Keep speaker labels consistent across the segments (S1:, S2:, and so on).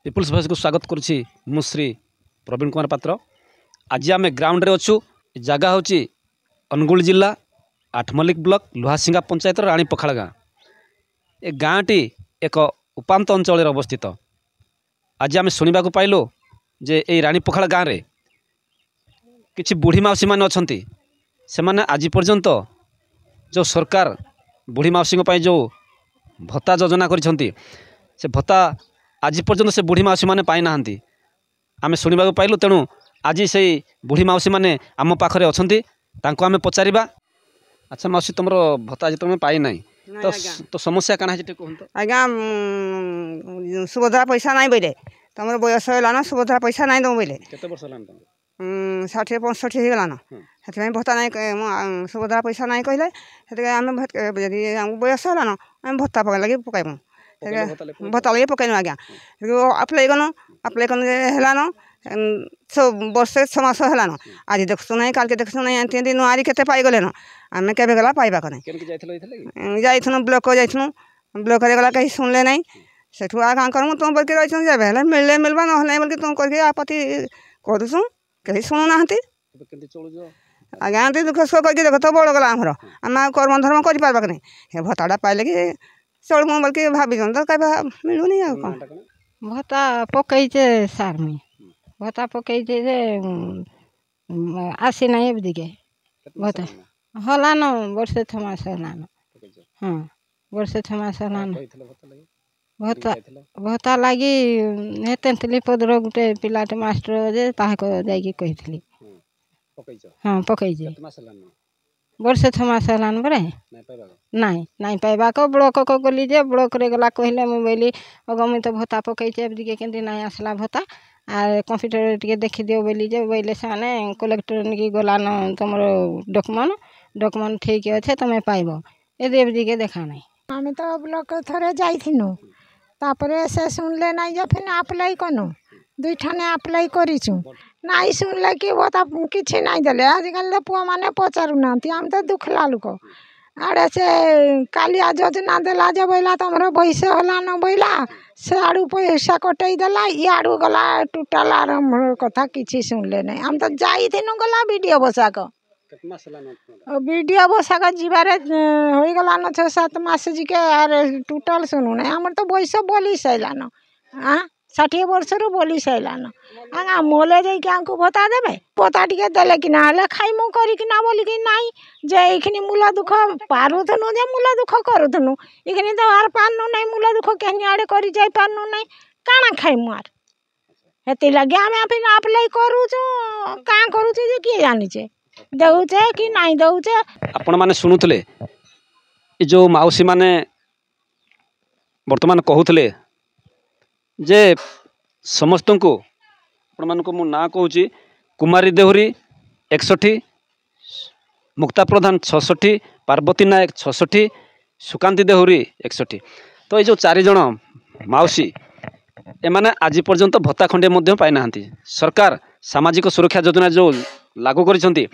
S1: People's voice को स्वागत करुच्ची मु श्री प्रवीण कुमार पात्र। आज आम ग्राउंड रे अच्छु। जगह हूँ अनुगुल जिला आठमल्लिक ब्लॉक लुहासिंगा पंचायत राणी पखाड़ गाँ। ए गाँ टी एक उपात अंचल अवस्थित। आज आम शुणा पाइलु जे ए राणी पखाड़ गाँव में किसी बुढ़ी मौसी मैंने अच्छा से मैंने आज पर्यंत जो सरकार बुढ़ी मौसी जो भत्ता योजना कर भत्ता आज पर्यंत से बुढ़ी मौसी मैंने पाई ना आम शुणा पाइलु। तेणु आज से बुढ़ी मौसी मैंने आम पाखे अच्छा आम पचारा। अच्छा मौसी तुम भत्ता आज तुम पाई ना तो समस्या कण है कहतु
S2: आज्ञा सुभद्रा पैसा नहीं बोले तुम बयस है सुभद्रा पैसा नहीं दो बोले 60-65 होगलान से भत्ता नहीं सुभद्रा पैसा नहीं कहले से आम बयस है आम भत्ता लगे पकड़ू भत्ता लगे पकड़ू। आज्ञा अप्लाई कनु है सब वर्षे 6 मास है आज देखु ना काल के देखु ना एमती नुआरी के पाईगले न आम के गला पाइबा नहीं ब्लॉक जाइनु ब्लॉक गला कहीं शुणले ना सेठू आ कहाँ करमु तुम बोल रही जब मिलले मिलवा ना बोल तुम करके आपत्ति करूँ कहीं शुणुना आज्ञा दुख सुख करके देख तो बड़ गला आमर आम कर्म धर्म कर नहीं भत्ता पाइले कि चलू बोल के भाभी तो कहीं मिलूनी
S3: भत्ता पकईचे सार मुई भत्ता पकईचे आसी ना एबदिके भत्ता हलान वर्षे 6 मास हलान। हाँ वर्षे 6 मास हलान भत्ता भत्ता लगी हेतली पदर गोटे पिलाटे मास्टर जे जाकि कही। हाँ पकईचे वर्षे 6 मास हलान बरे नाई पाइबाक ब्लॉक को गली जे ब्लॉक रे गला कहले मुझे अग मुई तो भत्ता पकईचे एबदिके केमती नाई आसला भत्ता आ कंप्यूटर टिके देखी दियो बोली जे बोले से कलेक्टर निकी गलान तुम डॉक्यूमेंट ठीक अच्छे तुम पाइब एबदिके देखा नहीं।
S4: आम तो ब्लॉक थरे जाइथिनु तापरे से सुनले ना जे फिर अप्लाई कनु 2 ठाने अप्लाई करिछु नाई सुनले कि भत्ता किछि नाई देले आजिकल पुआ माने पचारु नांती आम तो दुखला लोक आड़े से कालिया योजना देला जे बोला तुमर भैसे होला न बोला से आड़ू पैसा कटई देला इाड़ू गला टूटल आर कथा किछि सुनले नहीं। आम तो जाइथिनु गला वीडियो बसाक वीडियो बसाक जीवारे हो गला न 6-7 मास जिके आर टूटल सुनु नहीं आमर तो बयस बोली सैलान 60 वर्ष रु बोली सैलान आगा मोले जाइए आमको भत्ता देवे भत्ता टिके देले कि ना खाइमु करिकिना बोली कि नाई जे एखनी मूल दुख पारुथनु जे मूल दुख करुथनु एखनी तो आर पारनु नहीं मूल दुख केहनी आड़े करि जाई पारनु नहीं काना खाइमु आर हेती लगे आमे फिर अप्लाई करूछु का करूछु जे की जानिचे देउचे कि नाई देउचे।
S1: आपण माने सुनुतले ए जो माउसी माने वर्तमान कहूतले जे समस्त को आपण मान को मु ना कहूची कुमारी देहुरी 61 मुक्ता प्रधान 66 पार्वती नायक 66 सुकांती देहुरी 61। तो ये जो 4 जन माउसी एमाने आज पर्यंत भत्ता खंडे मध्य पाई ना। सरकार सामाजिक सुरक्षा योजना जो लागू करिसंती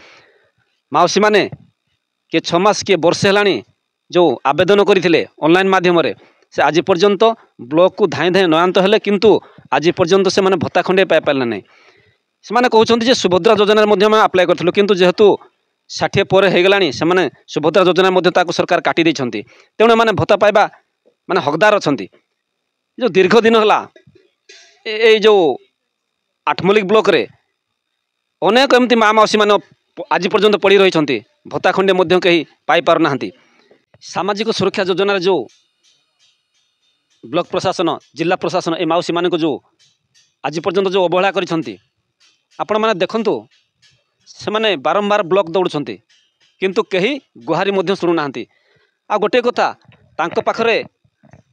S1: माउसी माने किए 6 मास किए वर्षे हेलानी जो आवेदन करथिले ऑनलाइन माध्यम रे से आज पर्यंत ब्लॉक को धाई धाई नयांत हेले किंतु आज पर्यंत से माने भत्ता खंडे पाई पारले नहीं। से माने कहउछंती जे सुभद्रा योजना मध्य में अप्लाई करथिलु किंतु जेहेतु 60 पर हे गलानी से माने सुभद्रा योजना मध्य ताको सरकार काटी दैछंती तेणु माने भत्ता पाइबा माने हकदार अछंती। जो दीर्घ दिन होला ए जो आठमल्लिक ब्लॉक रे अनेक एमती माँ मौसी मान आज पर्यंत पड़ी रही भत्ता खंडे मध्य कहीं पाई पार ना। सामाजिक सुरक्षा योजना जो ब्लॉक प्रशासन जिला प्रशासन ए मौसी मान को जो आज पर्यंत जो अवहेला करिसंती आपण माने देखंतु से माने बारंबार ब्लॉक दौड़ुछंती किंतु कहीं गुहारी मध्य शुणु ना। आ गोटे कथा तांको पाखरे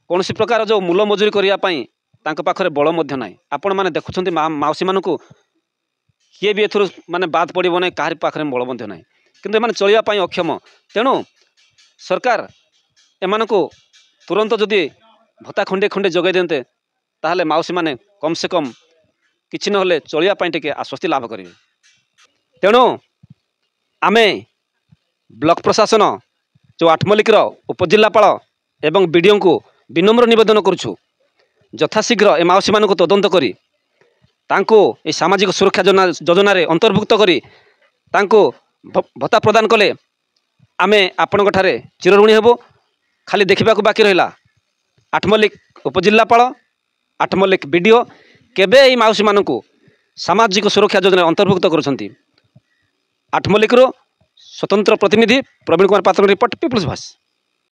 S1: कौनसी प्रकार जो मूल मजूरी करिया पई तांको पाखरे बल मध्य नाही। आपण माने देखुछंती मौसी मान को किए भी एथुर माने बात पड़ो ना कहार पाखे बल मध्य नाही किंतु एमाने चलिया पई अक्षम। तेणु सरकार एमान को तुरंत जदि भत्ता खंडे खंडे जगै देते ताहले मौसी माने कम से कम किछि नहले चलिया पई टिके आश्वस्ति लाभ करिवे। तेणु आमे ब्लॉक प्रशासन जो आठमल्लिकर उपजिल्लापाल एवं बीडीओ को विनम्र निवेदन करुछु ଯଥାଶୀଘ୍ର ଏ ମାଉସୀମାନଙ୍କୁ ତଦନ୍ତ କରି ତାଙ୍କୁ ଏ ସାମାଜିକ ସୁରକ୍ଷା ଯୋଜନାରେ ଅନ୍ତର୍ଭୁକ୍ତ କରି ତାଙ୍କୁ ଭତ୍ତା ପ୍ରଦାନ କଲେ ଆମେ ଆପଣଙ୍କଠାରେ ଚିରଋଣୀ ହେବୁ। ଖାଲି ଦେଖିବାକୁ ବାକି ରହିଲା ଆଠମଲ୍ଲିକ ଉପଜିଲ୍ଲାପାଳ ଆଠମଲ୍ଲିକ ବିଡ଼ିଓ କେବେ ଏହି ମାଉସୀମାନଙ୍କୁ ସାମାଜିକ ସୁରକ୍ଷା ଯୋଜନାରେ ଅନ୍ତର୍ଭୁକ୍ତ କରୁଛନ୍ତି। ଆଠମଲ୍ଲିକରୁ ସ୍ୱତନ୍ତ୍ର ପ୍ରତିନିଧି ପ୍ରବୀଣ କୁମାର ପାତ୍ରଙ୍କ ରିପୋର୍ଟ, ପିପୁଲ୍ସ ଭଏସ୍।